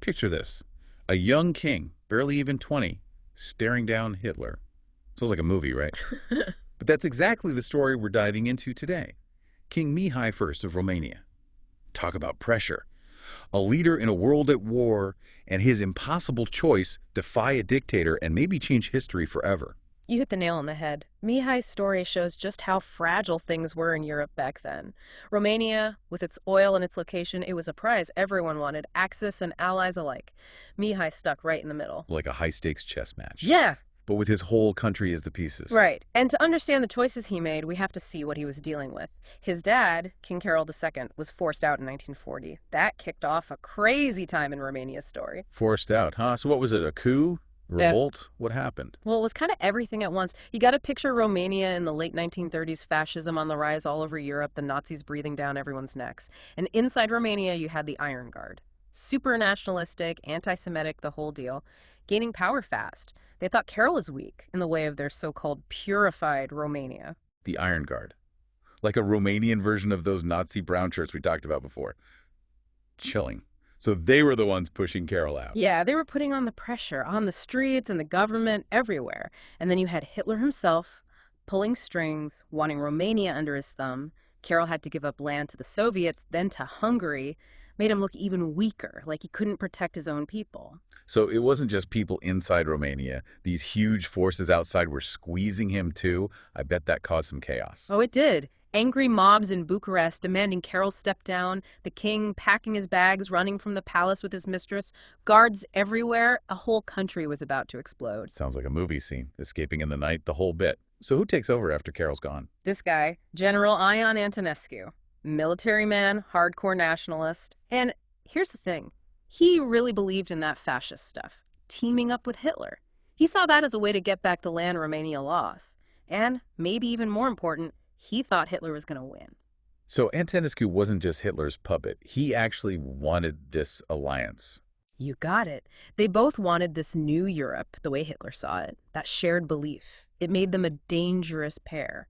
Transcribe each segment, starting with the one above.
Picture this. A young king, barely even 20, staring down Hitler. Sounds like a movie, right? But that's exactly the story we're diving into today. King Mihai I of Romania. Talk about pressure. A leader in a world at war, and his impossible choice defy a dictator and maybe change history forever. You hit the nail on the head. Mihai's story shows just how fragile things were in Europe back then. Romania, with its oil and its location, it was a prize everyone wanted, Axis and allies alike. Mihai stuck right in the middle. Like a high-stakes chess match. Yeah, But with his whole country as the pieces. right. And to understand the choices he made, we have to see what he was dealing with. His dad, King Carol II, was forced out in 1940. That kicked off a crazy time in Romania's story. Forced out, huh? So what was it, a coup? Revolt? What happened? Well, it was kind of everything at once. You got to picture Romania in the late 1930s, fascism on the rise all over Europe, the Nazis breathing down everyone's necks. And inside Romania, you had the Iron Guard. Super nationalistic, anti-Semitic, the whole deal. Gaining power fast. They thought Carol was weak in the way of their so-called purified Romania. The Iron Guard. Like a Romanian version of those Nazi brown shirts we talked about before. Chilling. So they were the ones pushing Carol out. Yeah, they were putting on the pressure on the streets and the government everywhere. And then you had Hitler himself pulling strings, wanting Romania under his thumb. Carol had to give up land to the Soviets, then to Hungary. Made him look even weaker, like he couldn't protect his own people. So it wasn't just people inside Romania. These huge forces outside were squeezing him too. I bet that caused some chaos. Oh, it did. Angry mobs in Bucharest demanding Carol step down, the king packing his bags, running from the palace with his mistress, guards everywhere. A whole country was about to explode. Sounds like a movie scene. Escaping in the night, the whole bit. So who takes over after Carol's gone? This guy, General Ion Antonescu, military man, hardcore nationalist. And here's the thing. He really believed in that fascist stuff, teaming up with Hitler. He saw that as a way to get back the land Romania lost. And, maybe even more important, he thought Hitler was going to win. So Antonescu wasn't just Hitler's puppet. He actually wanted this alliance. You got it. They both wanted this new Europe, the way Hitler saw it, that shared belief. It made them a dangerous pair.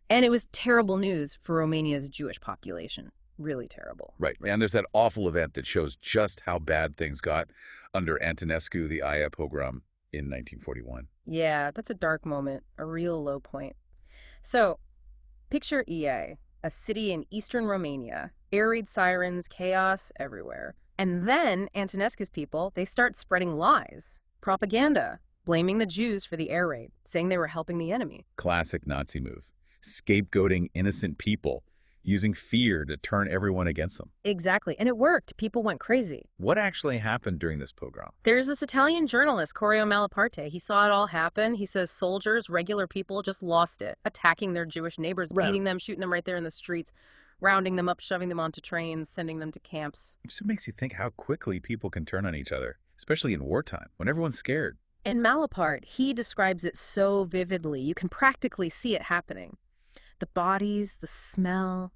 And it was terrible news for Romania's Jewish population. Really terrible. Right. And there's that awful event that shows just how bad things got under Antonescu, the Aya pogrom in 1941. Yeah, that's a dark moment, a real low point. So, picture EA, a city in eastern Romania, air raid sirens, chaos everywhere. And then Antonescu's people, they start spreading lies, propaganda, blaming the Jews for the air raid, saying they were helping the enemy. Classic Nazi move. Scapegoating innocent people, using fear to turn everyone against them. Exactly, and it worked. People went crazy. What actually happened during this pogrom? There's this Italian journalist, Corio Malaparte. He saw it all happen. He says soldiers, regular people, just lost it, attacking their Jewish neighbors, beating them, shooting them right there in the streets, rounding them up, shoving them onto trains, sending them to camps. It just makes you think how quickly people can turn on each other, especially in wartime, when everyone's scared. And Malaparte, he describes it so vividly. You can practically see it happening. The bodies, the smell,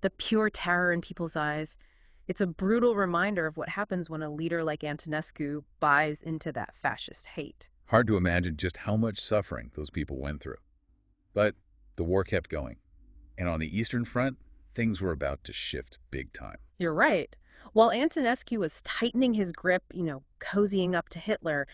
the pure terror in people's eyes. It's a brutal reminder of what happens when a leader like Antonescu buys into that fascist hate. Hard to imagine just how much suffering those people went through. But the war kept going. And on the Eastern Front, things were about to shift big time. You're right. While Antonescu was tightening his grip, cozying up to Hitler,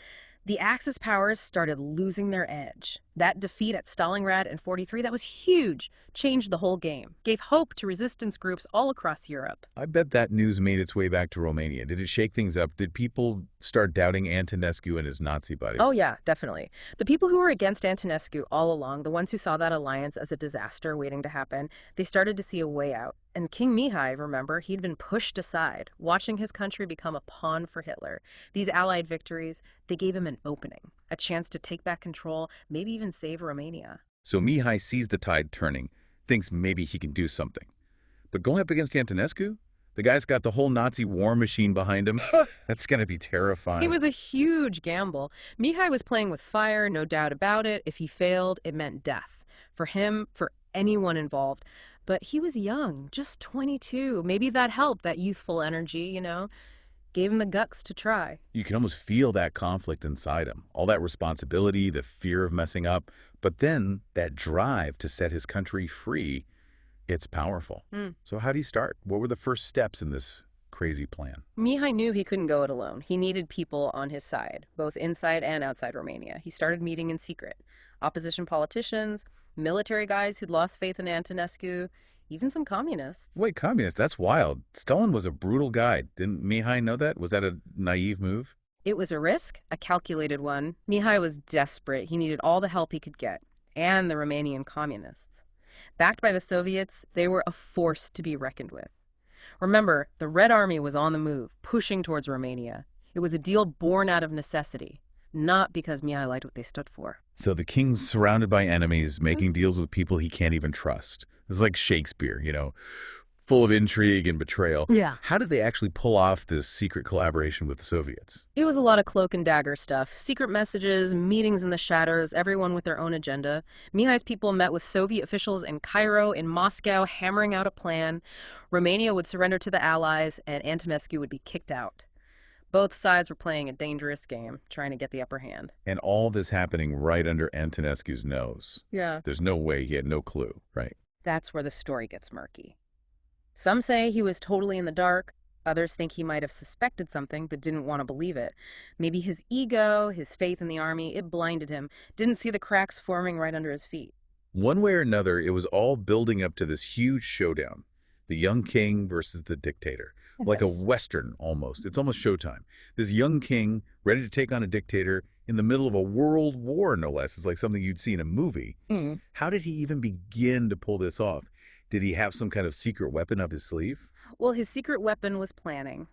the Axis powers started losing their edge. That defeat at Stalingrad in '43, that was huge. Changed the whole game. Gave hope to resistance groups all across Europe. I bet that news made its way back to Romania. Did it shake things up? Did people start doubting Antonescu and his Nazi buddies? Oh yeah, definitely. The people who were against Antonescu all along, the ones who saw that alliance as a disaster waiting to happen, they started to see a way out. And King Mihai, remember, he'd been pushed aside, watching his country become a pawn for Hitler. These Allied victories, they gave him an opening, a chance to take back control, maybe even save Romania. So Mihai sees the tide turning, thinks maybe he can do something. But going up against Antonescu? The guy's got the whole Nazi war machine behind him. That's going to be terrifying. It was a huge gamble. Mihai was playing with fire, no doubt about it. If he failed, it meant death. For him, for anyone involved. But he was young, just 22. Maybe that helped, that youthful energy, gave him the guts to try. You can almost feel that conflict inside him, all that responsibility, the fear of messing up, but then that drive to set his country free. It's powerful. So how do you start? What were the first steps in this crazy plan? Mihai knew he couldn't go it alone. He needed people on his side, both inside and outside Romania. He started meeting in secret. Opposition politicians, military guys who'd lost faith in Antonescu, even some communists. Wait, communist, that's wild. Stalin was a brutal guy. Didn't Mihai know that? Was that a naive move? It was a risk, a calculated one. Mihai was desperate. He needed all the help he could get, and the Romanian communists. Backed by the Soviets, they were a force to be reckoned with. Remember, the Red Army was on the move, pushing towards Romania. It was a deal born out of necessity, not because Mihai liked what they stood for. So the king's surrounded by enemies, making deals with people he can't even trust. It's like Shakespeare, full of intrigue and betrayal. Yeah. How did they actually pull off this secret collaboration with the Soviets? It was a lot of cloak and dagger stuff. Secret messages, meetings in the shadows, everyone with their own agenda. Mihai's people met with Soviet officials in Cairo, in Moscow, hammering out a plan. Romania would surrender to the Allies, and Antonescu would be kicked out. Both sides were playing a dangerous game, trying to get the upper hand. And all this happening right under Antonescu's nose. Yeah. There's no way he had no clue, right? That's where the story gets murky. Some say he was totally in the dark. Others think he might have suspected something but didn't want to believe it. Maybe his ego, his faith in the army, it blinded him. Didn't see the cracks forming right under his feet. One way or another, it was all building up to this huge showdown. The young king versus the dictator. Like a Western, almost. It's almost showtime. This young king, ready to take on a dictator in the middle of a world war, no less. It's like something you'd see in a movie. How did he even begin to pull this off? Did he have some kind of secret weapon up his sleeve? Well, his secret weapon was planning.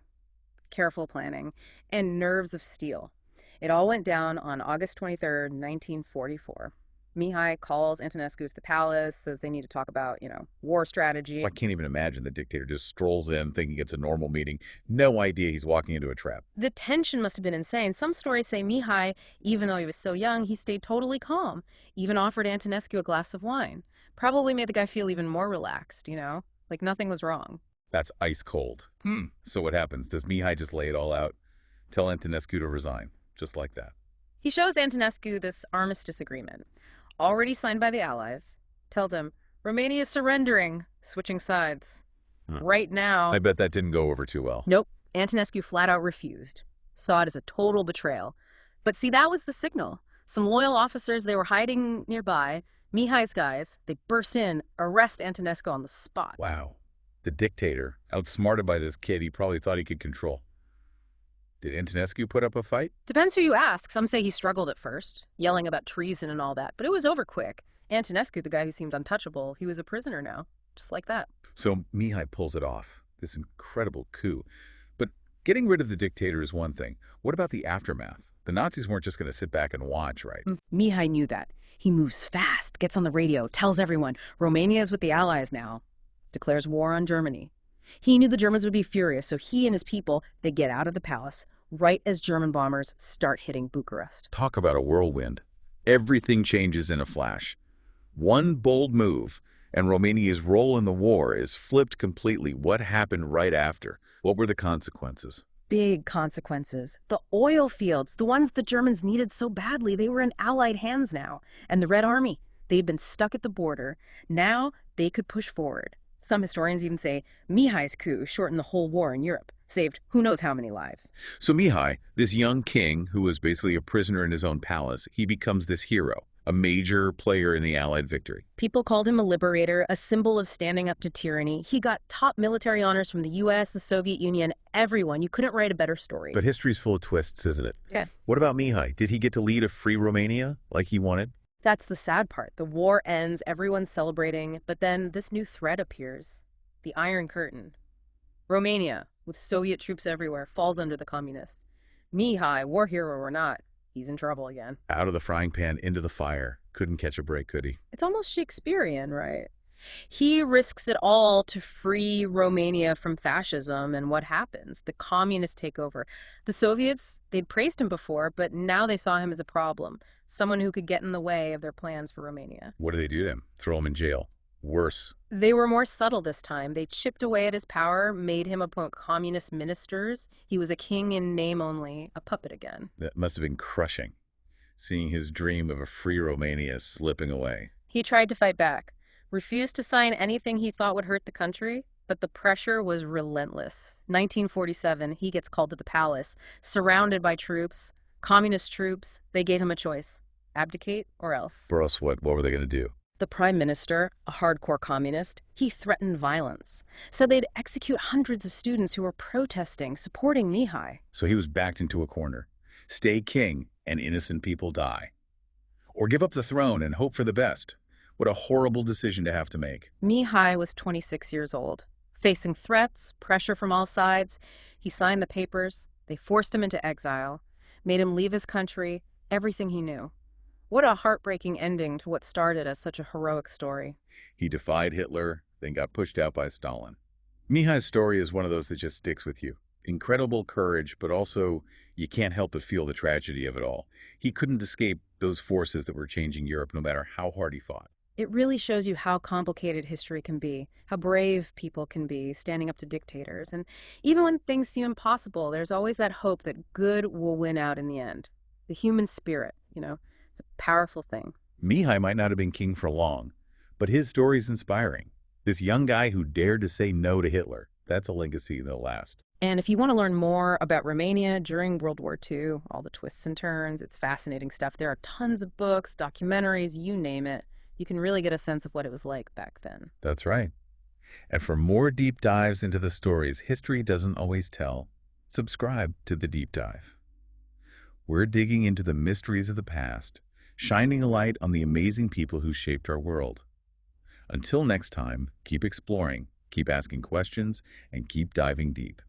Careful planning. And nerves of steel. It all went down on August 23rd, 1944. Mihai calls Antonescu to the palace, says they need to talk about, war strategy. I can't even imagine the dictator just strolls in thinking it's a normal meeting. No idea he's walking into a trap. The tension must have been insane. Some stories say Mihai, even though he was so young, he stayed totally calm. Even offered Antonescu a glass of wine. Probably made the guy feel even more relaxed, like nothing was wrong. That's ice cold. So what happens? Does Mihai just lay it all out? Tell Antonescu to resign, just like that? He shows Antonescu this armistice agreement, already signed by the Allies. Tells him, Romania is surrendering, switching sides. Right now... I bet that didn't go over too well. Nope. Antonescu flat out refused. Saw it as a total betrayal. But see, that was the signal. Some loyal officers, they were hiding nearby. Mihai's guys, they burst in, arrest Antonescu on the spot. Wow. The dictator, outsmarted by this kid he probably thought he could control. Did Antonescu put up a fight? Depends who you ask. Some say he struggled at first, yelling about treason and all that, but it was over quick. Antonescu, the guy who seemed untouchable, he was a prisoner now, just like that. So Mihai pulls it off, this incredible coup. But getting rid of the dictator is one thing. What about the aftermath? The Nazis weren't just going to sit back and watch, right? Mihai knew that. He moves fast, gets on the radio, tells everyone, Romania is with the Allies now. Declares war on Germany. He knew the Germans would be furious, so he and his people, they get out of the palace right as German bombers start hitting Bucharest. Talk about a whirlwind. Everything changes in a flash. One bold move, and Romania's role in the war is flipped completely. What happened right after? What were the consequences? Big consequences. The oil fields, the ones the Germans needed so badly, they were in Allied hands now. And the Red Army, they'd been stuck at the border. Now they could push forward. Some historians even say Mihai's coup shortened the whole war in Europe, saved who knows how many lives. So Mihai, this young king who was basically a prisoner in his own palace, he becomes this hero, a major player in the Allied victory. People called him a liberator, a symbol of standing up to tyranny. He got top military honors from the U.S., the Soviet Union, everyone. You couldn't write a better story. But history's full of twists, isn't it? Yeah. What about Mihai? Did he get to lead a free Romania like he wanted? That's the sad part. The war ends, everyone's celebrating, but then this new threat appears. The Iron Curtain. Romania, with Soviet troops everywhere, falls under the communists. Mihai, war hero or not, he's in trouble again. Out of the frying pan into the fire. Couldn't catch a break, could he? It's almost Shakespearean, right? He risks it all to free Romania from fascism, and what happens? The communists take over. The Soviets, they'd praised him before, but now they saw him as a problem, someone who could get in the way of their plans for Romania. What do they do to him? Throw him in jail? Worse. They were more subtle this time. They chipped away at his power, made him appoint communist ministers. He was a king in name only, a puppet again. That must have been crushing, seeing his dream of a free Romania slipping away. He tried to fight back, refused to sign anything he thought would hurt the country, but the pressure was relentless. 1947, he gets called to the palace, surrounded by troops, communist troops. They gave him a choice: abdicate or else. Or else what? What were they going to do? The prime minister, a hardcore communist, he threatened violence, said they'd execute hundreds of students who were protesting, supporting Mihai. So he was backed into a corner. Stay king and innocent people die. Or give up the throne and hope for the best. What a horrible decision to have to make. Mihai was 26 years old. Facing threats, pressure from all sides, he signed the papers. They forced him into exile, made him leave his country, everything he knew. What a heartbreaking ending to what started as such a heroic story. He defied Hitler, then got pushed out by Stalin. Mihai's story is one of those that just sticks with you. Incredible courage, but also you can't help but feel the tragedy of it all. He couldn't escape those forces that were changing Europe no matter how hard he fought. It really shows you how complicated history can be, how brave people can be standing up to dictators. And even when things seem impossible, there's always that hope that good will win out in the end. The human spirit, it's a powerful thing. Mihai might not have been king for long, but his story is inspiring. This young guy who dared to say no to Hitler, that's a legacy that'll last. And if you want to learn more about Romania during World War II, all the twists and turns, it's fascinating stuff. There are tons of books, documentaries, you name it. You can really get a sense of what it was like back then. That's right. And for more deep dives into the stories history doesn't always tell, subscribe to The Deep Dive. We're digging into the mysteries of the past, shining a light on the amazing people who shaped our world. Until next time, keep exploring, keep asking questions, and keep diving deep.